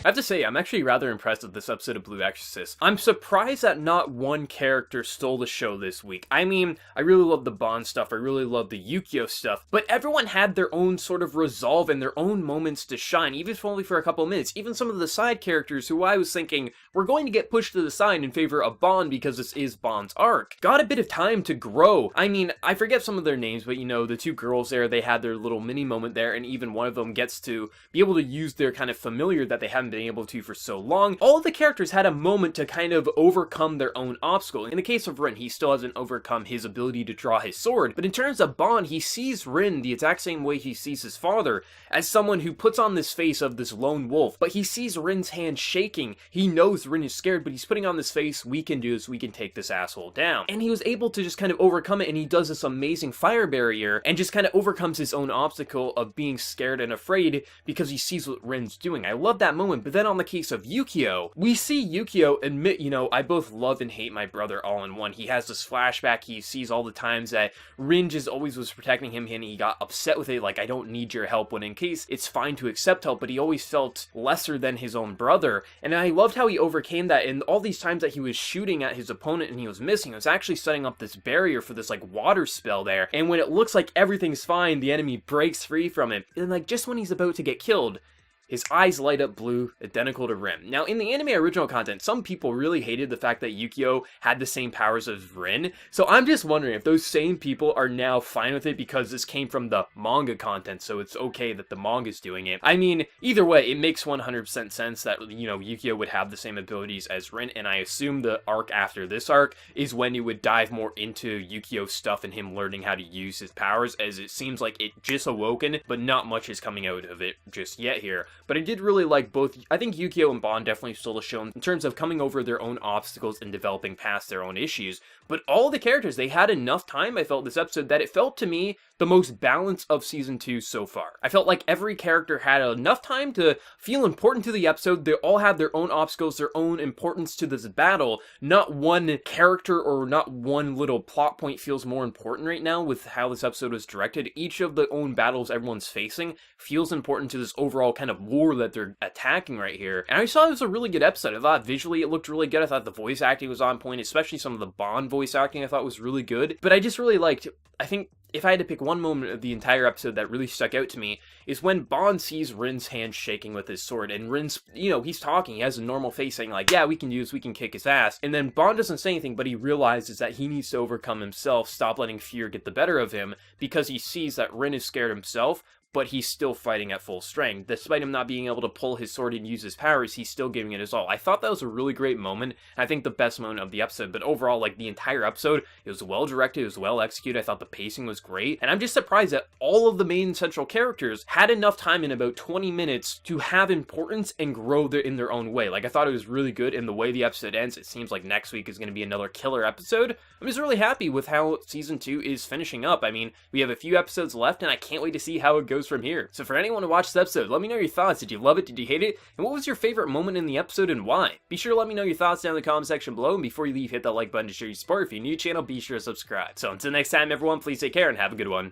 I have to say, I'm actually rather impressed with this episode of Blue Exorcist. I'm surprised that not one character stole the show this week. I mean, I really love the Bond stuff, I really love the Yukio stuff, but everyone had their own sort of resolve and their own moments to shine, even if only for a couple minutes. Even some of the side characters who I was thinking were going to get pushed to the side in favor of Bond because this is Bond's arc, got a bit of time to grow. I mean, I forget some of their names, but you know, the two girls there, they had their little mini moment there, and even one of them gets to be able to use their kind of familiar that they haven't been able to for so long. All of the characters had a moment to kind of overcome their own obstacle. In the case of Rin, he still hasn't overcome his ability to draw his sword, but in terms of Bond, he sees Rin the exact same way he sees his father, as someone who puts on this face of this lone wolf, but he sees Rin's hand shaking. He knows Rin is scared, but he's putting on this face, we can do this, we can take this asshole down. And he was able to just kind of overcome it, and he does this amazing fire barrier, and just kind of overcomes his own obstacle of being scared and afraid because he sees what Rin's doing. I love that moment. But then on the case of Yukio, we see Yukio admit, you know, I both love and hate my brother all in one. He has this flashback, he sees all the times that Rin just always was protecting him, and he got upset with it, like, I don't need your help, when in case it's fine to accept help, but he always felt lesser than his own brother. And I loved how he overcame that, and all these times that he was shooting at his opponent and he was missing, it was actually setting up this barrier for this, like, water spell there, and when it looks like everything's fine, the enemy breaks free from it, and like, just when he's about to get killed, his eyes light up blue, identical to Rin. Now, in the anime original content, some people really hated the fact that Yukio had the same powers as Rin, so I'm just wondering if those same people are now fine with it because this came from the manga content, so it's okay that the manga's doing it. I mean, either way, it makes 100% sense that, you know, Yukio would have the same abilities as Rin, and I assume the arc after this arc is when you would dive more into Yukio's stuff and him learning how to use his powers, as it seems like it just awoken, but not much is coming out of it just yet here. But I did really like both. I think Yukio and Bond definitely stole a show in terms of coming over their own obstacles and developing past their own issues. But all the characters, they had enough time, I felt, this episode, that it felt to me the most balanced of Season 2 so far. I felt like every character had enough time to feel important to the episode. They all had their own obstacles, their own importance to this battle. Not one character or not one little plot point feels more important right now with how this episode was directed. Each of the own battles everyone's facing feels important to this overall kind of war that they're attacking right here. And I saw it was a really good episode. I thought visually it looked really good. I thought the voice acting was on point, especially some of the Bond voice acting I thought was really good. But I just really liked, I think, if I had to pick one moment of the entire episode that really stuck out to me, is when Bond sees Rin's hand shaking with his sword, and Rin's, you know, he's talking, he has a normal face saying like, yeah, we can do this, we can kick his ass, and then Bond doesn't say anything, but he realizes that he needs to overcome himself, stop letting fear get the better of him, because he sees that Rin is scared himself, but he's still fighting at full strength. Despite him not being able to pull his sword and use his powers, he's still giving it his all. I thought that was a really great moment, and I think the best moment of the episode, but overall, like, the entire episode, it was well directed, it was well executed, I thought the pacing was great, and I'm just surprised that all of the main central characters had enough time in about 20 minutes to have importance and grow in their own way. Like, I thought it was really good, and the way the episode ends, it seems like next week is going to be another killer episode. I'm just really happy with how Season 2 is finishing up. I mean, we have a few episodes left, and I can't wait to see how it goes from here. So for anyone who watched this episode, let me know your thoughts. Did you love it? Did you hate it? And what was your favorite moment in the episode and why? Be sure to let me know your thoughts down in the comment section below, and before you leave, hit that like button to show your support. If you're new to the channel, be sure to subscribe. So until next time, everyone, please take care and have a good one.